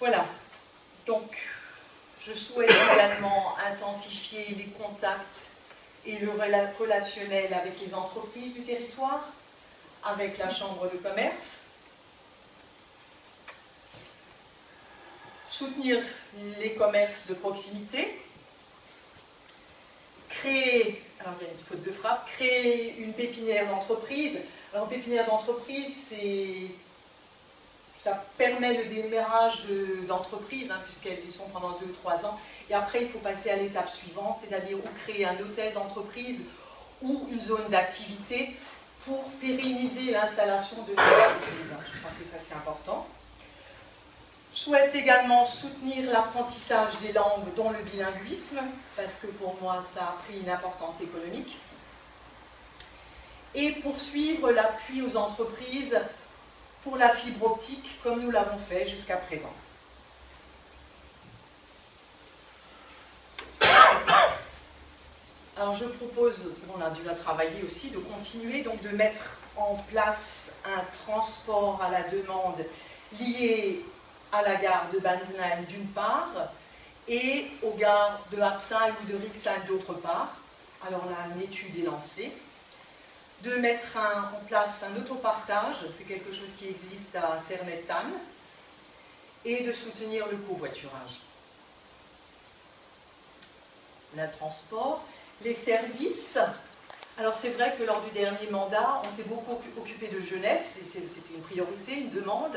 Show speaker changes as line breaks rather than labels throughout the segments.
Voilà. Donc, je souhaite également intensifier les contacts et le relationnel avec les entreprises du territoire, avec la Chambre de commerce, soutenir les commerces de proximité, créer, alors il y a une faute de frappe, créer une pépinière d'entreprise. Alors, pépinière d'entreprise, ça permet le démarrage d'entreprises, puisqu'elles y sont pendant 2-3 ans. Et après, il faut passer à l'étape suivante, c'est-à-dire créer un hôtel d'entreprise ou une zone d'activité pour pérenniser l'installation de l'entreprise. Je crois que ça, c'est important. Je souhaite également soutenir l'apprentissage des langues, dont le bilinguisme, parce que pour moi, ça a pris une importance économique. Et poursuivre l'appui aux entreprises pour la fibre optique, comme nous l'avons fait jusqu'à présent. Alors je propose, on a déjà travaillé aussi, de continuer, donc de mettre en place un transport à la demande lié à la gare de Banzenheim d'une part, et aux gares de Absheim ou de Rixheim d'autre part. Alors là, une étude est lancée. De mettre en place un autopartage, c'est quelque chose qui existe à Cernettan, et de soutenir le covoiturage. Le transport, les services. Alors c'est vrai que lors du dernier mandat, on s'est beaucoup occupé de jeunesse, et c'était une priorité, une demande.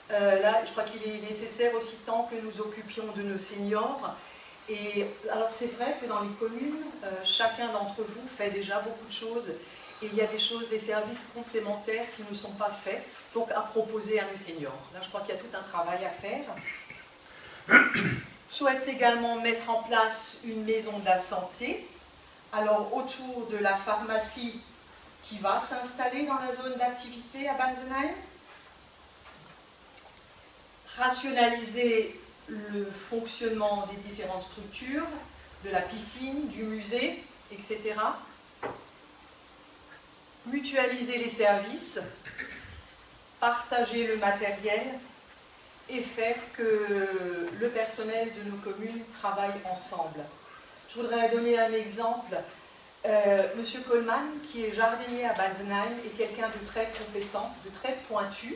Là, je crois qu'il est nécessaire aussi tant que nous occupions de nos seniors. Et alors c'est vrai que dans les communes, chacun d'entre vous fait déjà beaucoup de choses. Et il y a des choses, des services complémentaires qui ne sont pas faits, donc à proposer à nos seniors. Là, je crois qu'il y a tout un travail à faire. Je souhaite également mettre en place une maison de la santé, alors autour de la pharmacie qui va s'installer dans la zone d'activité à Banzenheim. Rationaliser le fonctionnement des différentes structures, de la piscine, du musée, etc. Mutualiser les services, partager le matériel et faire que le personnel de nos communes travaille ensemble. Je voudrais donner un exemple. Monsieur Coleman, qui est jardinier à Banzenheim, est quelqu'un de très compétent, de très pointu,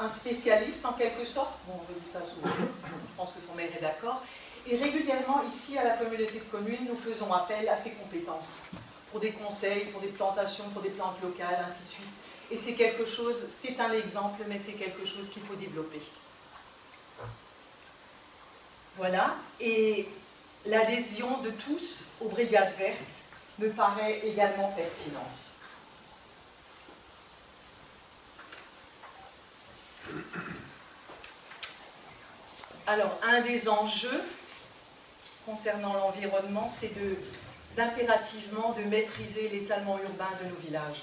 un spécialiste en quelque sorte. Bon, je dis ça souvent, je pense que son maire est d'accord. Et régulièrement, ici, à la communauté de communes, nous faisons appel à ses compétences pour des conseils, pour des plantations, pour des plantes locales, ainsi de suite. Et c'est quelque chose, c'est un exemple, mais c'est quelque chose qu'il faut développer. Voilà, et l'adhésion de tous aux brigades vertes me paraît également pertinente. Alors, un des enjeux concernant l'environnement, c'est d'impérativement de maîtriser l'étalement urbain de nos villages.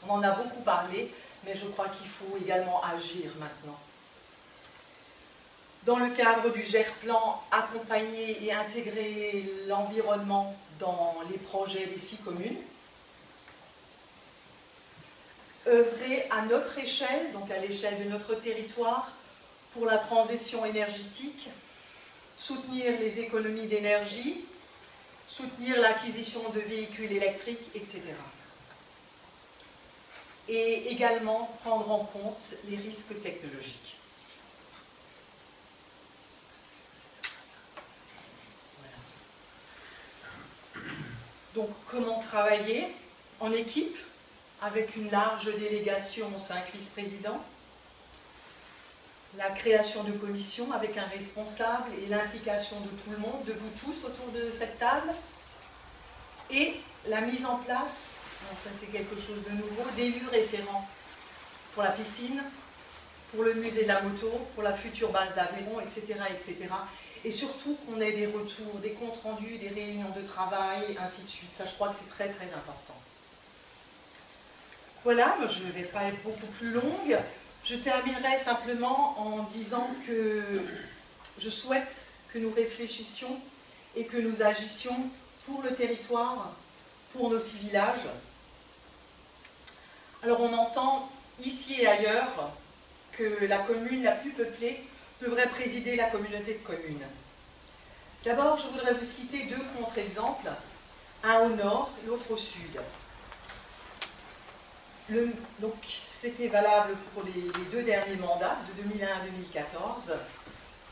On en a beaucoup parlé, mais je crois qu'il faut également agir maintenant. Dans le cadre du GERPlan, accompagner et intégrer l'environnement dans les projets des 6 communes. Œuvrer à notre échelle, donc à l'échelle de notre territoire, pour la transition énergétique, soutenir les économies d'énergie, soutenir l'acquisition de véhicules électriques, etc. Et également prendre en compte les risques technologiques. Voilà. Donc, comment travailler en équipe, avec une large délégation, 5 vice-présidents, la création de commissions avec un responsable et l'implication de tout le monde, de vous tous autour de cette table, et la mise en place, ça c'est quelque chose de nouveau, d'élus référents pour la piscine, pour le musée de la moto, pour la future base d'Aveyron, etc., etc. Et surtout qu'on ait des retours, des comptes rendus, des réunions de travail, ainsi de suite. Ça, je crois que c'est très très important. Voilà, je ne vais pas être beaucoup plus longue. Je terminerai simplement en disant que je souhaite que nous réfléchissions et que nous agissions pour le territoire, pour nos 6 villages. Alors on entend ici et ailleurs que la commune la plus peuplée devrait présider la communauté de communes. D'abord, je voudrais vous citer deux contre-exemples, un au nord, l'autre au sud. Donc, c'était valable pour les deux derniers mandats, de 2001 à 2014.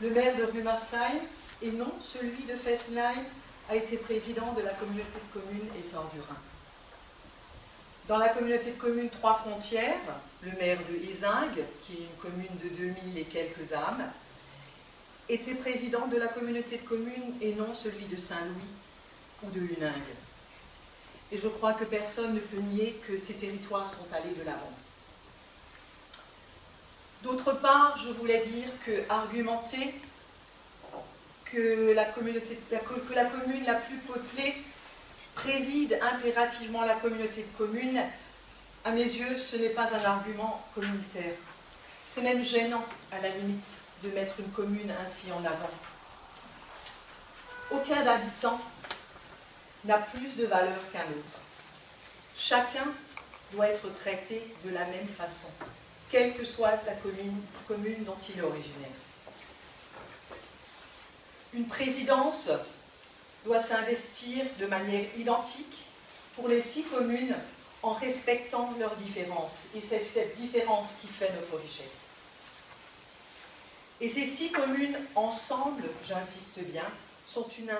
Le maire de Rumersheim, et non celui de Fessenheim, a été président de la communauté de communes Essarts-du-Rhin. Dans la communauté de communes Trois Frontières, le maire de Ézingues, qui est une commune de 2000 et quelques âmes, était président de la communauté de communes et non celui de Saint-Louis ou de Huningue. Et je crois que personne ne peut nier que ces territoires sont allés de l'avant. D'autre part, je voulais dire que argumenter que la commune la plus peuplée préside impérativement la communauté de communes, à mes yeux, ce n'est pas un argument communautaire. C'est même gênant, à la limite, de mettre une commune ainsi en avant. Aucun habitant n'a plus de valeur qu'un autre. Chacun doit être traité de la même façon, quelle que soit la commune dont il est originaire. Une présidence doit s'investir de manière identique pour les 6 communes en respectant leurs différences. Et c'est cette différence qui fait notre richesse. Et ces 6 communes ensemble, j'insiste bien, sont une